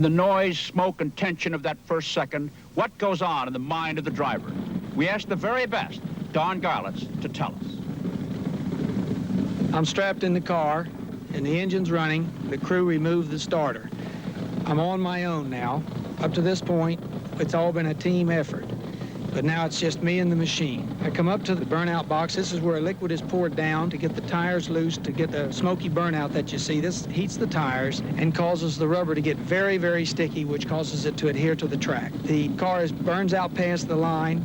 In the noise, smoke, and tension of that first second, what goes on in the mind of the driver? We asked the very best, Don Garlits, to tell us. I'm strapped in the car, and the engine's running. The crew removed the starter. I'm on my own now. Up to this point, it's all been a team effort. But now it's just me and the machine. I come up to the burnout box. This is where liquid is poured down to get the tires loose, to get the smoky burnout that you see. This heats the tires and causes the rubber to get very, very sticky, which causes it to adhere to the track. The car burns out past the line.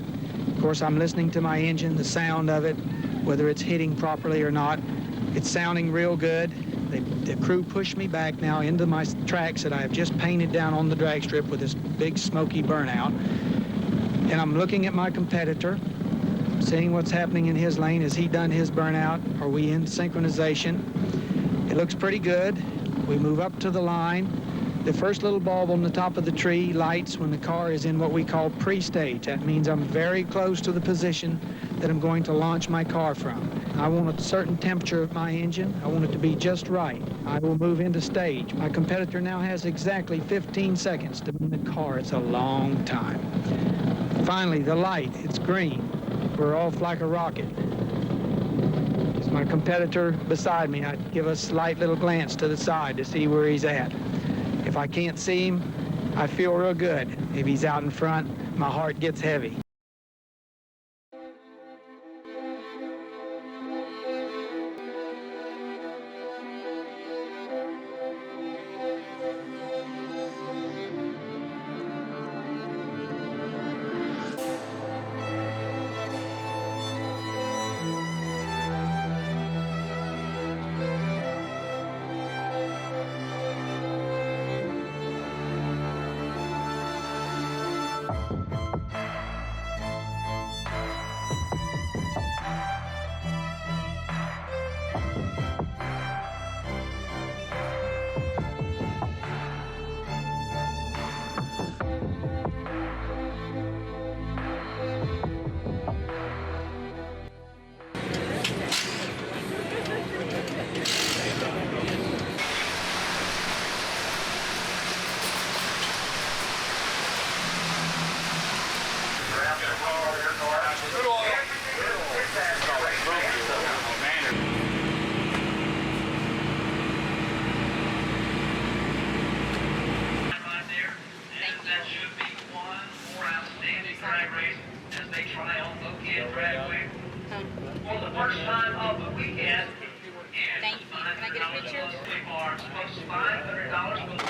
Of course, I'm listening to my engine, the sound of it, whether it's hitting properly or not. It's sounding real good. The crew pushed me back now into my tracks that I have just painted down on the drag strip with this big smoky burnout. And I'm looking at my competitor, seeing what's happening in his lane. Has he done his burnout? Are we in synchronization? It looks pretty good. We move up to the line. The first little bulb on the top of the tree lights when the car is in what we call pre-stage. That means I'm very close to the position that I'm going to launch my car from. I want a certain temperature of my engine. I want it to be just right. I will move into stage. My competitor now has exactly 15 seconds to be in the car. It's a long time. Finally, the light, it's green. We're off like a rocket. It's my competitor beside me. I give a slight little glance to the side to see where he's at. If I can't see him, I feel real good. If he's out in front, my heart gets heavy. Mo-Kan Dragway for the first time of the weekend. Thank you. Can I get a picture? They are supposed to $500 for the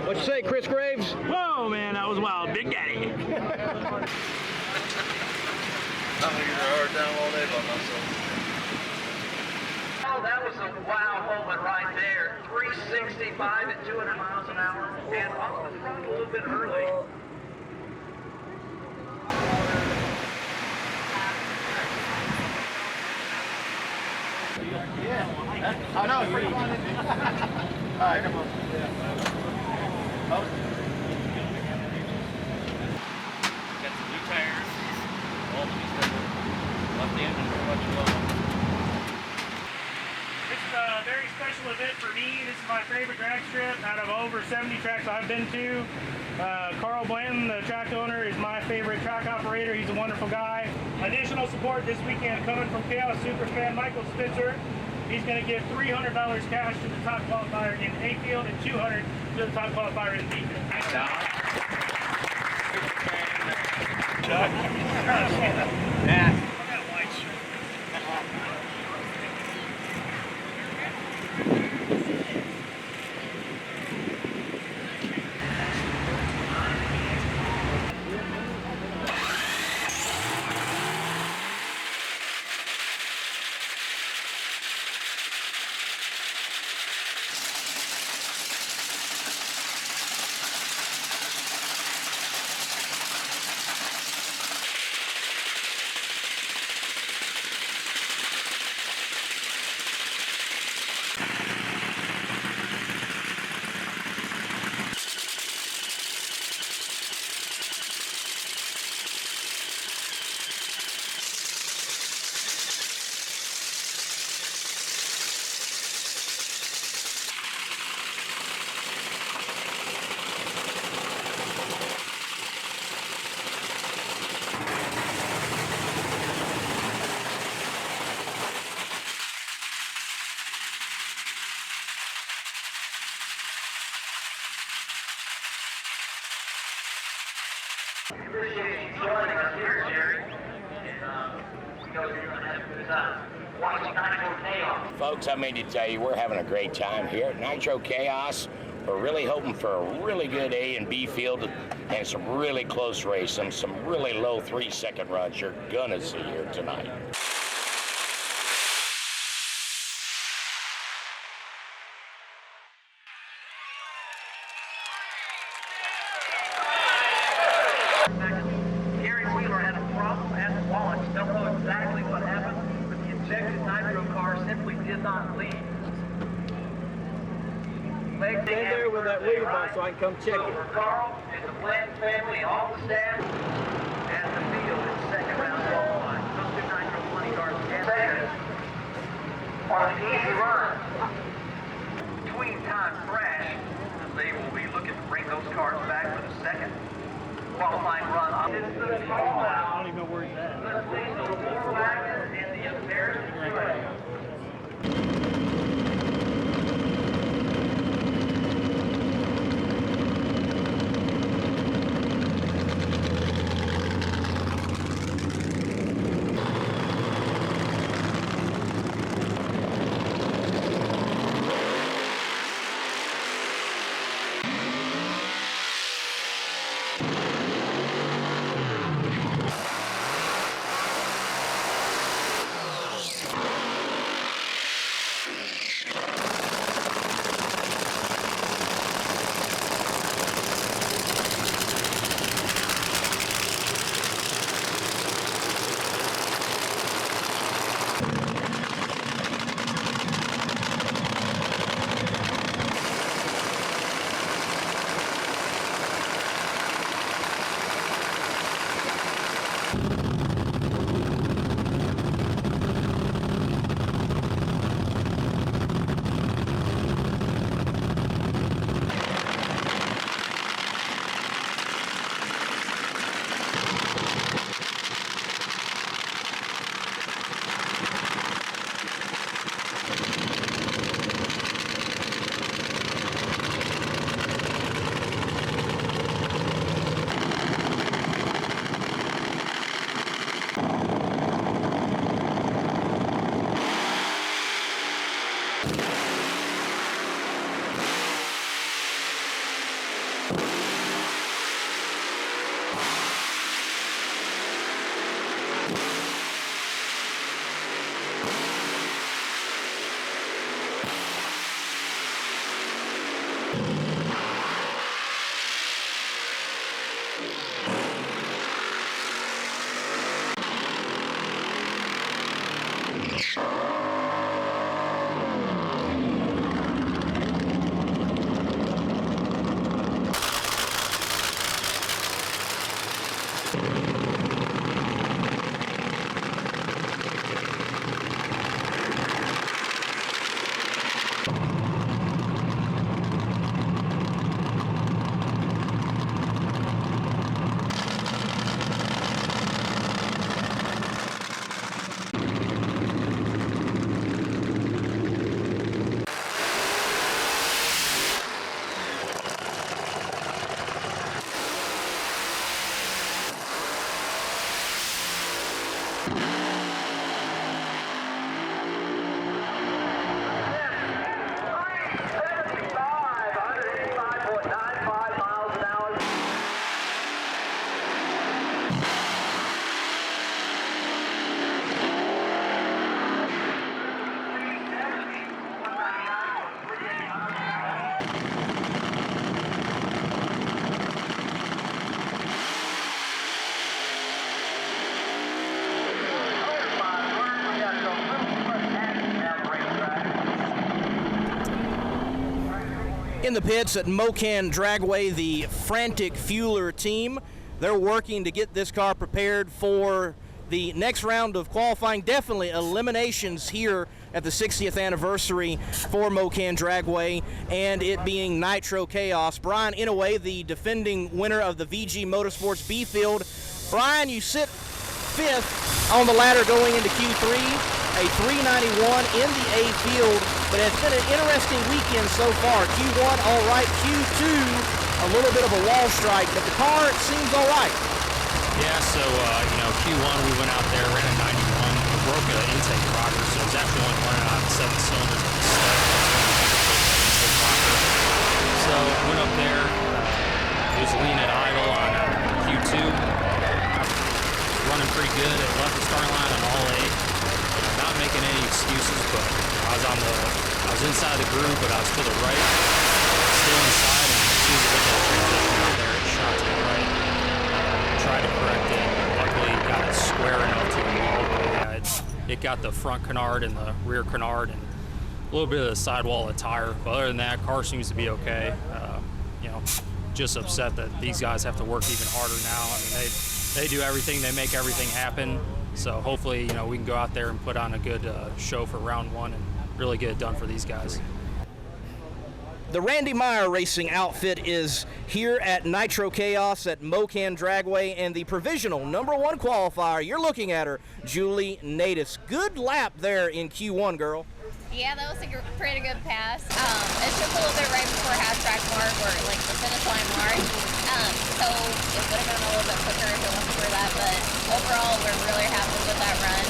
What you say, Chris Graves? Whoa, man, that was wild. Big Daddy. I'm gonna get a hard time all day by myself. Oh, that was a wow moment right there. 365 at 200 miles an hour, and off the front a little bit early. Yeah. I know, it's pretty fun. All right, come on. Oh. very special event for me. This is my favorite drag strip out of over 70 tracks I've been to. Carl Blanton, the track owner, is my favorite track operator. He's a wonderful guy. Additional support this weekend coming from Chaos Superfan Michael Spitzer. He's going to give $300 cash to the top qualifier in A field and $200 to the top qualifier in B field. Thanks, Chuck. Yeah. Appreciate you joining us here, Jerry. And we know you're going to have a good time watching NITRO CHAOS. Folks, I mean to tell you, we're having a great time here at NITRO CHAOS. We're really hoping for a really good A and B field and some really close racing, some really low 3-second runs you're gonna see here tonight. Gary Wheeler had a problem at the launch. Don't know exactly what happened, but the injected nitro car simply did not leave. Stand there with that wheel bar so I can come check it. For Carl and the Blanton family, all the staff, at the field in second round qualifying. Those two nitro 20 cars in second. On an easy run. Between time crash, they will be looking to bring those cars back for the second qualifying run. I don't even know where he's at. Let's see the War Wagon and the American Flag. In the pits at Mo-Kan Dragway, the frantic fueler team, they're working to get this car prepared for the next round of qualifying. Definitely eliminations here at the 60th anniversary for Mo-Kan Dragway, and it being Nitro Chaos. Brian Inouye, the defending winner of the VG Motorsports B field. Brian, you sit fifth on the ladder going into Q3, a 391 in the A field, but it's been an interesting weekend so far. Q1 all right, Q2 a little bit of a wall strike, but the car seems all right. Yeah, so Q1 we went out there, ran a 91, we broke an intake rocker, so it was actually only running out of 7 cylinders at the start. Intake rocker. So went up there, it was lean at idle on Q2, running pretty good. It left the starting line on all A. Not making any excuses, but I was inside the groove, but I was to the right, still inside, and as soon as I got that transition out there, it shot to the right. Tried to correct it. Luckily, got it square enough to the wall. Yeah, it got the front canard and the rear canard and a little bit of the sidewall of the tire. But other than that, car seems to be okay. Just upset that these guys have to work even harder now. I mean, they do everything. They make everything happen. So hopefully, we can go out there and put on a good show for round one and really get it done for these guys. The Randy Meyer Racing outfit is here at Nitro Chaos at Mo-Kan Dragway, and the provisional #1 qualifier, you're looking at her, Julie Natus. Good lap there in Q1, girl. Yeah, that was a pretty good pass. It took a little bit right before half track mark or like the finish line mark. So it would have been a little bit quicker if it wasn't for that, but overall we're really happy with that run.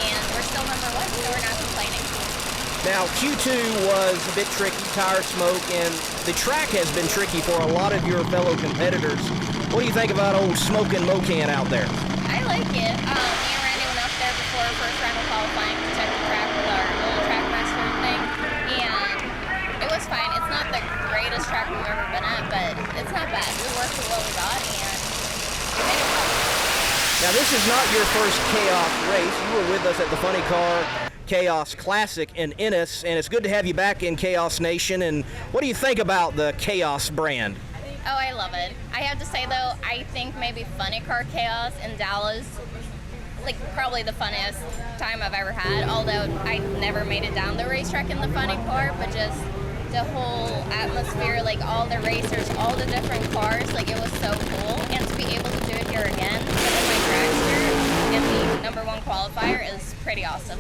And we're still #1, so we're not complaining. Now, Q2 was a bit tricky, tire smoke, and the track has been tricky for a lot of your fellow competitors. What do you think about old smoking Mo-Kan out there? I like it. Me and Randy went up there before our first round of qualifying to check the track with our little track master thing, and it was fine. It's not the greatest track we've ever been at, but it's not bad. We worked with what we got, and we made it fun. Now, this is not your first Chaos race. You were with us at the Funny Car Chaos Classic in Ennis, and it's good to have you back in Chaos Nation. And what do you think about the Chaos brand? Oh, I love it. I have to say, though, I think maybe Funny Car Chaos in Dallas, like, probably the funniest time I've ever had, although I never made it down the racetrack in the Funny Car, but just the whole atmosphere, like, all the racers, all the different cars, like, it was so cool. And to be able to do it here again, with my dragster and the #1 qualifier is pretty awesome.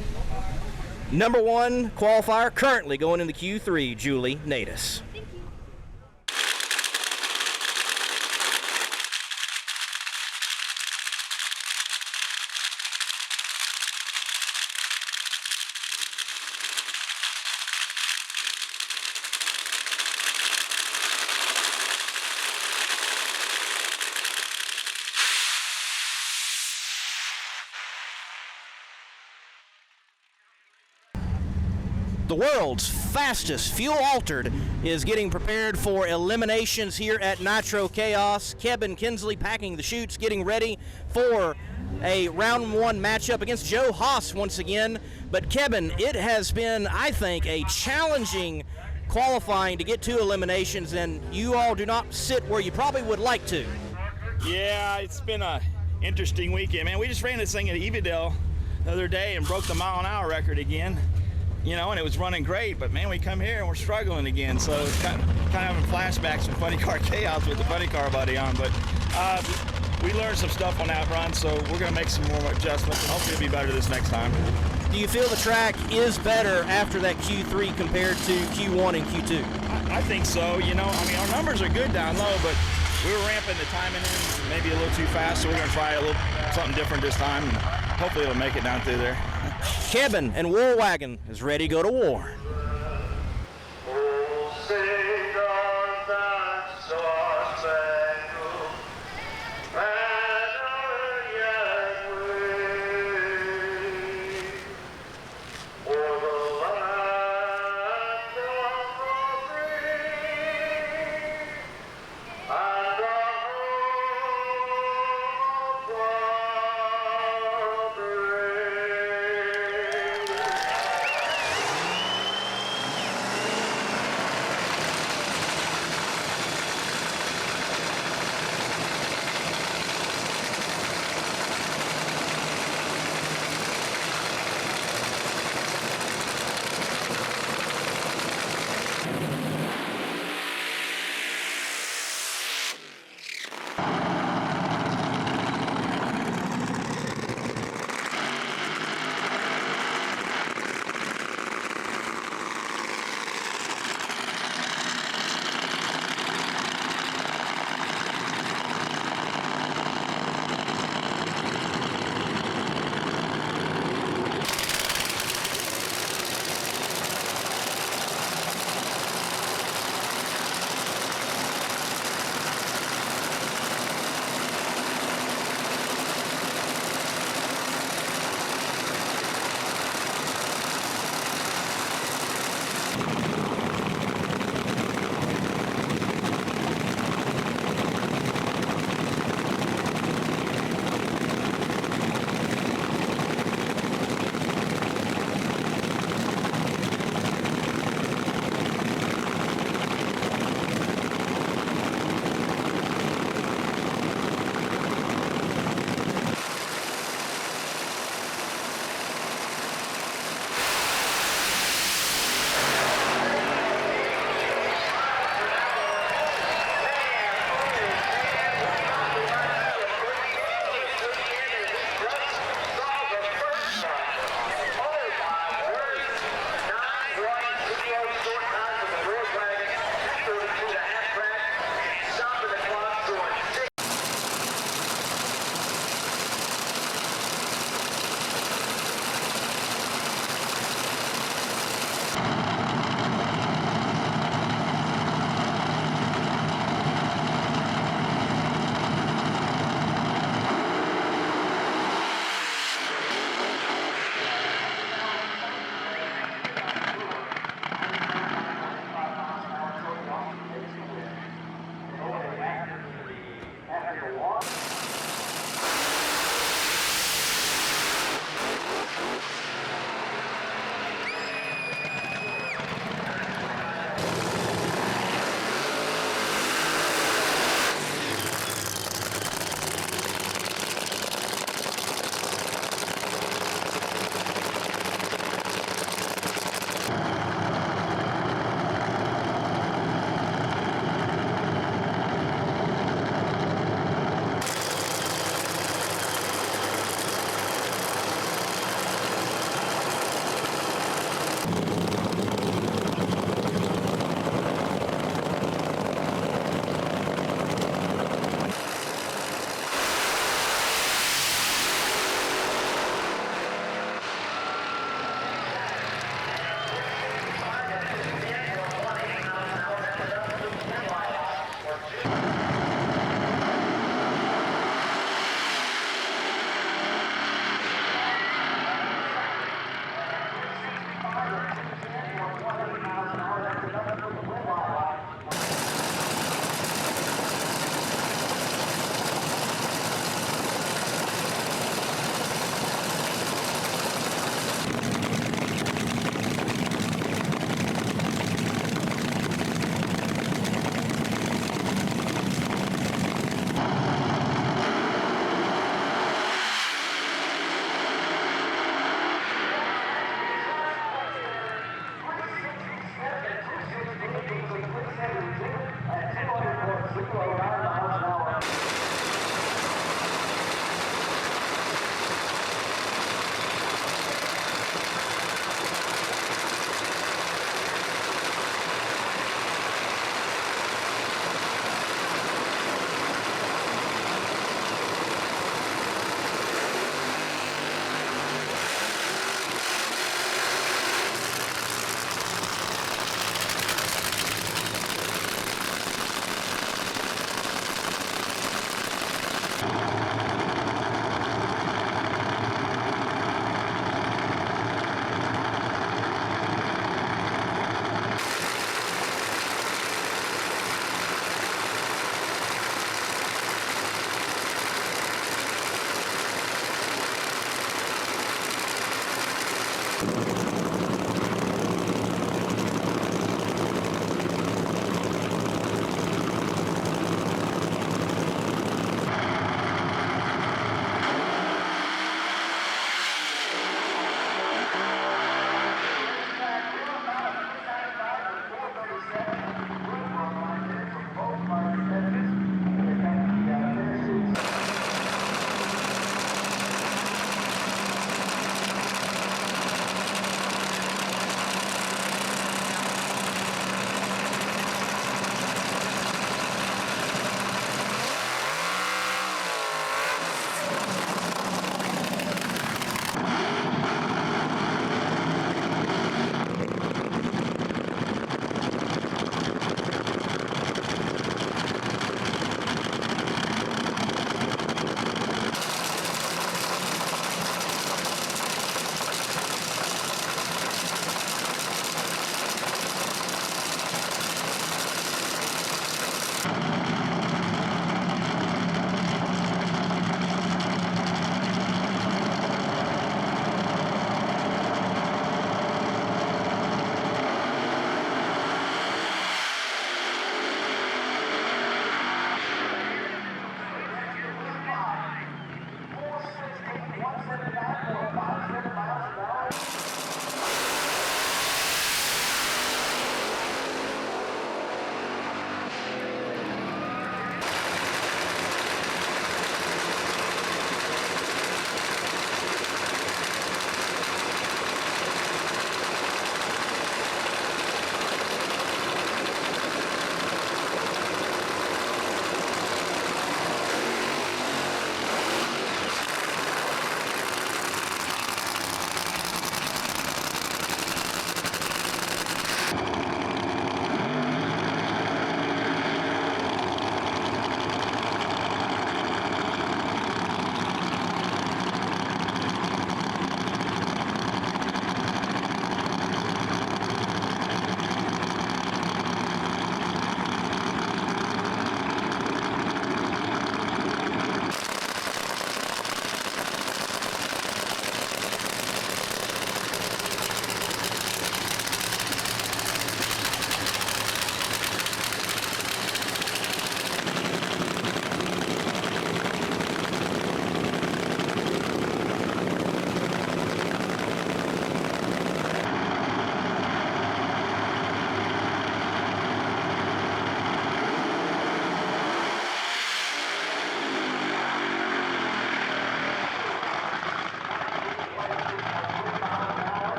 #1 qualifier currently going into Q3, Julie Natus. The world's fastest fuel-altered is getting prepared for eliminations here at Nitro Chaos. Kevin Kinsley packing the chutes, getting ready for a round 1 matchup against Joe Haas once again. But Kevin, it has been, I think, a challenging qualifying to get to eliminations, and you all do not sit where you probably would like to. Yeah, it's been a interesting weekend, man. We just ran this thing at Evadale the other day and broke the mile-an-hour record again. And it was running great, but man, we come here and we're struggling again. So it's kind of having flashbacks from Funny Car Chaos with the Funny Car buddy on. But we learned some stuff on that run, so we're going to make some more adjustments, and hopefully it'll be better this next time. Do you feel the track is better after that Q3 compared to Q1 and Q2? I think so. Our numbers are good down low, but we were ramping the timing in maybe a little too fast, so we're going to try a little something different this time, and hopefully it'll make it down through there. Kevin and War Wagon is ready to go to war. 209 miles an hour.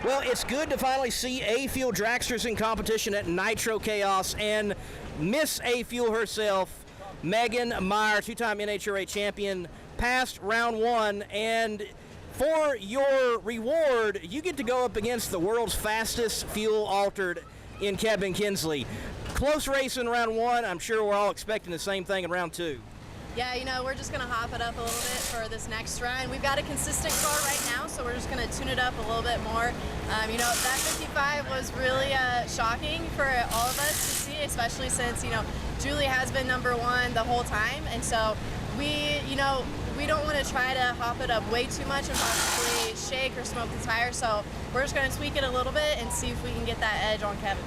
Well, it's good to finally see A-Fuel dragsters in competition at Nitro Chaos, and Miss A-Fuel herself, Megan Meyer, two-time NHRA champion, passed round one, and for your reward, you get to go up against the world's fastest fuel altered in Kevin Kinsley. Close race in round one. I'm sure we're all expecting the same thing in round two. Yeah, you know, we're just going to hop it up a little bit for this next run. We've got a consistent car right now, so we're just going to tune it up a little bit more. You know, that 55 was really shocking for all of us to see, especially since, you know, Julie has been number one the whole time. And so we don't want to try to hop it up way too much and possibly shake or smoke the tire. So we're just going to tweak it a little bit and see if we can get that edge on Kevin.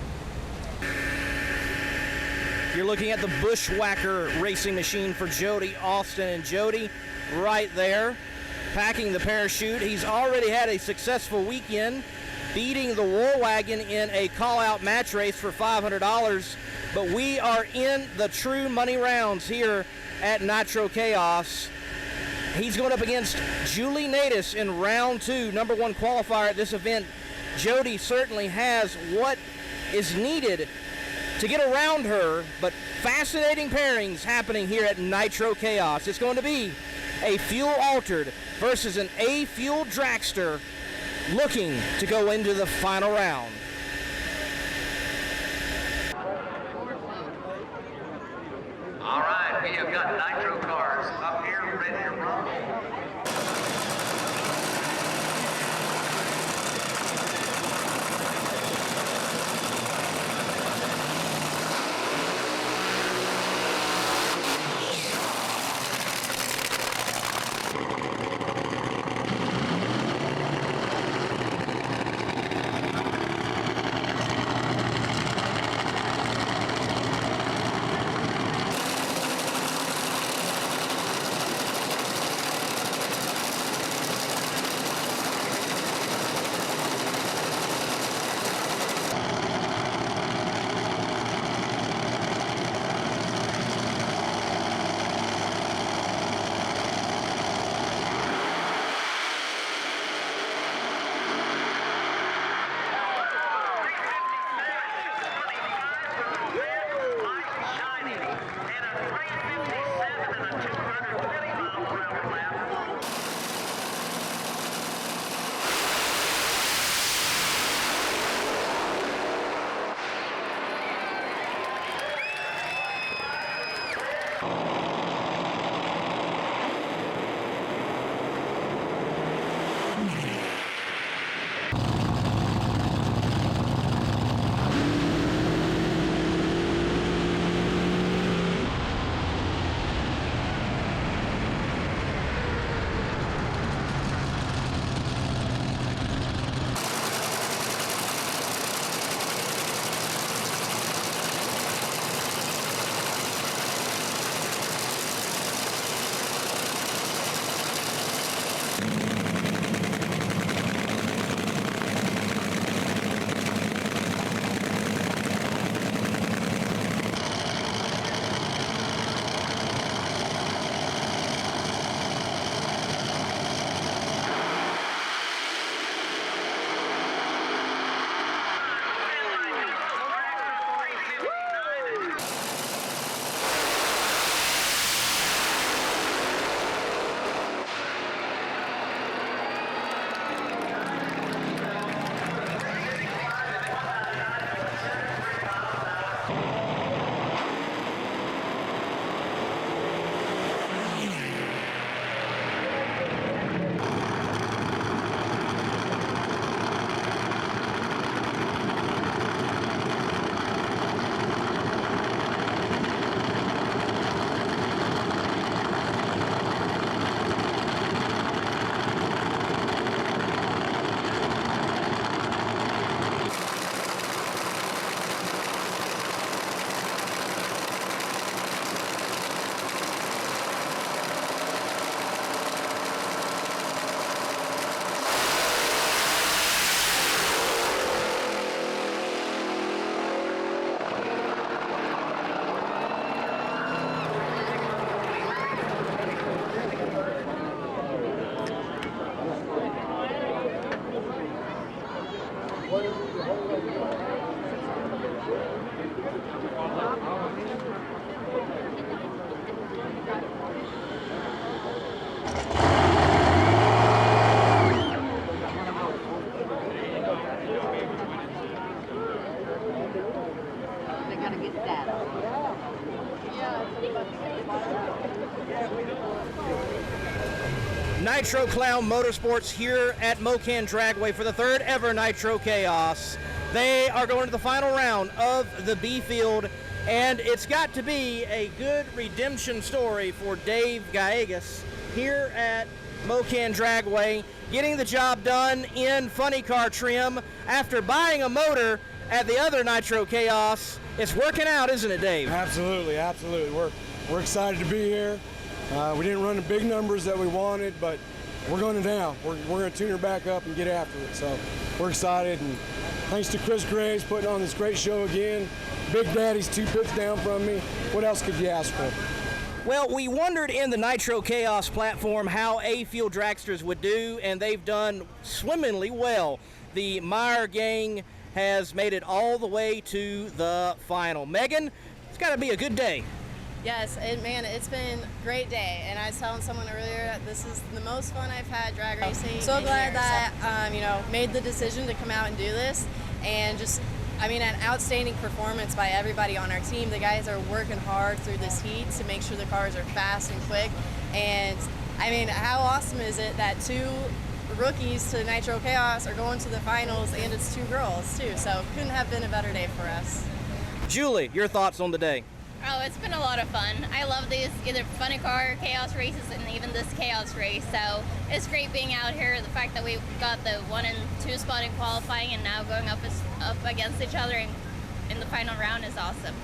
You're looking at the Bushwhacker racing machine for Jody Austin, and Jody right there packing the parachute. He's already had a successful weekend beating the War Wagon in a call-out match race for $500, but we are in the true money rounds here at Nitro Chaos. He's going up against Julie Natus in round two, number one qualifier at this event. Jody certainly has what is needed to get around her, but fascinating pairings happening here at Nitro Chaos. It's going to be a fuel altered versus an A-Fuel dragster looking to go into the final round. All right, we have got Nitro cars up here ready to run. Nitro Clown Motorsports here at Mo-Kan Dragway for the third ever Nitro Chaos. They are going to the final round of the B field, and it's got to be a good redemption story for Dave Gallegos here at Mo-Kan Dragway, getting the job done in funny car trim after buying a motor at the other Nitro Chaos. It's working out, isn't it, Dave? Absolutely, absolutely. We're excited to be here. We didn't run the big numbers that we wanted, but we're going to now. We're going to tune her back up and get after it. So we're excited, and thanks to Chris Graves putting on this great show again. Big Daddy's 2 pits down from me. What else could you ask for? Well, we wondered in the Nitro Chaos platform how A-Field dragsters would do, and they've done swimmingly well. The Meyer gang has made it all the way to the final. Megan, it's got to be a good day. Yes, man, it's been a great day, and I was telling someone earlier that this is the most fun I've had drag racing. So glad that made the decision to come out and do this, and just, an outstanding performance by everybody on our team. The guys are working hard through this heat to make sure the cars are fast and quick, and how awesome is it that 2 rookies to Nitro Chaos are going to the finals, and it's 2 girls too, so couldn't have been a better day for us. Julie, your thoughts on the day? Oh, it's been a lot of fun. I love these either funny car chaos races and even this chaos race. So it's great being out here. The fact that we got the 1 and 2 spot in qualifying and now going up against each other in the final round is awesome.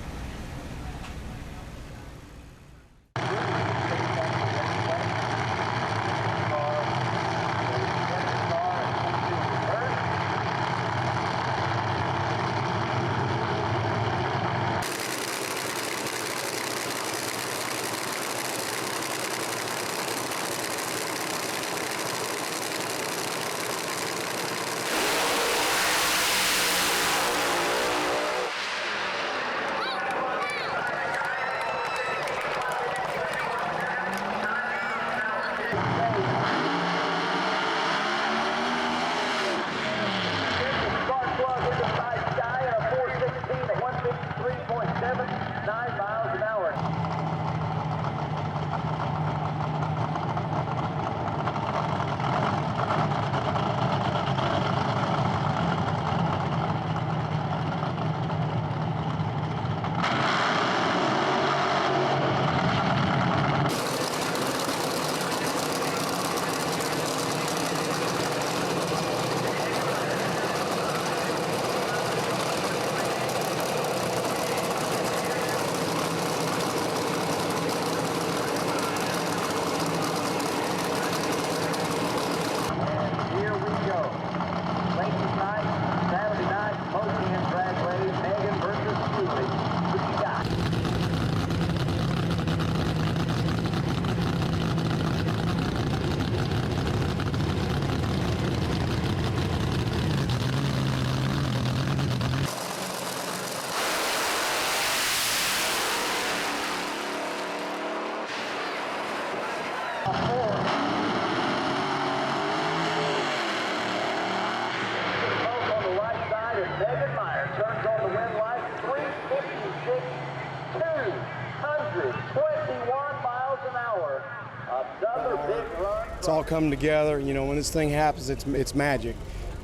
It's all coming together. When this thing happens, it's magic.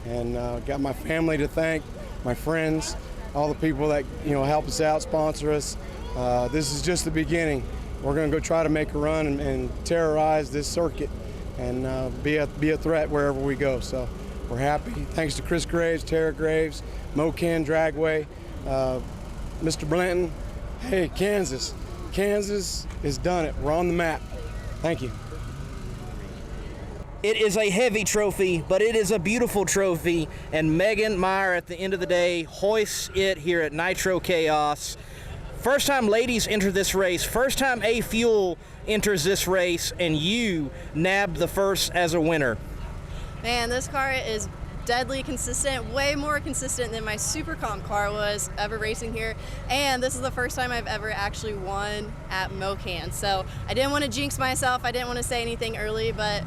And got my family to thank, my friends, all the people that help us out, sponsor us. This is just the beginning. We're going to go try to make a run and terrorize this circuit and be a threat wherever we go. So we're happy. Thanks to Chris Graves, Tara Graves, Mo-Kan Dragway, Mr. Blanton. Hey, Kansas has done it. We're on the map. Thank you. It is a heavy trophy, but it is a beautiful trophy, and Megan Meyer at the end of the day hoists it here at Nitro Chaos. First time ladies enter this race, first time A-Fuel enters this race, and you nabbed the first as a winner. Man, this car is deadly consistent, way more consistent than my Super Comp car was ever racing here, and this is the first time I've ever actually won at Mo-Kan. So I didn't want to jinx myself, I didn't want to say anything early, but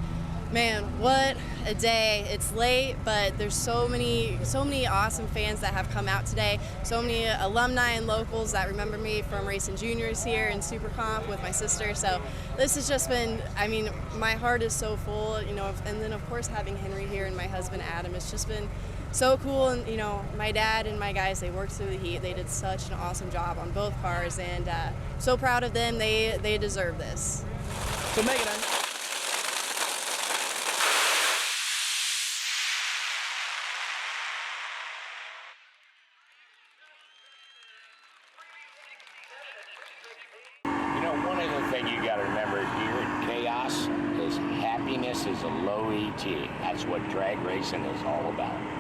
Man, what a day. It's late, but there's so many awesome fans that have come out today. So many alumni and locals that remember me from racing juniors here in Super Comp with my sister. So this has just been, I mean, my heart is so full, you know, and then of course having Henry here and my husband Adam, it's just been so cool. And you know, my dad and my guys, they worked through the heat. They did such an awesome job on both cars, and so proud of them. They deserve this. So Megan, One other thing you got to remember here at Chaos is happiness is a low ET. That's what drag racing is all about.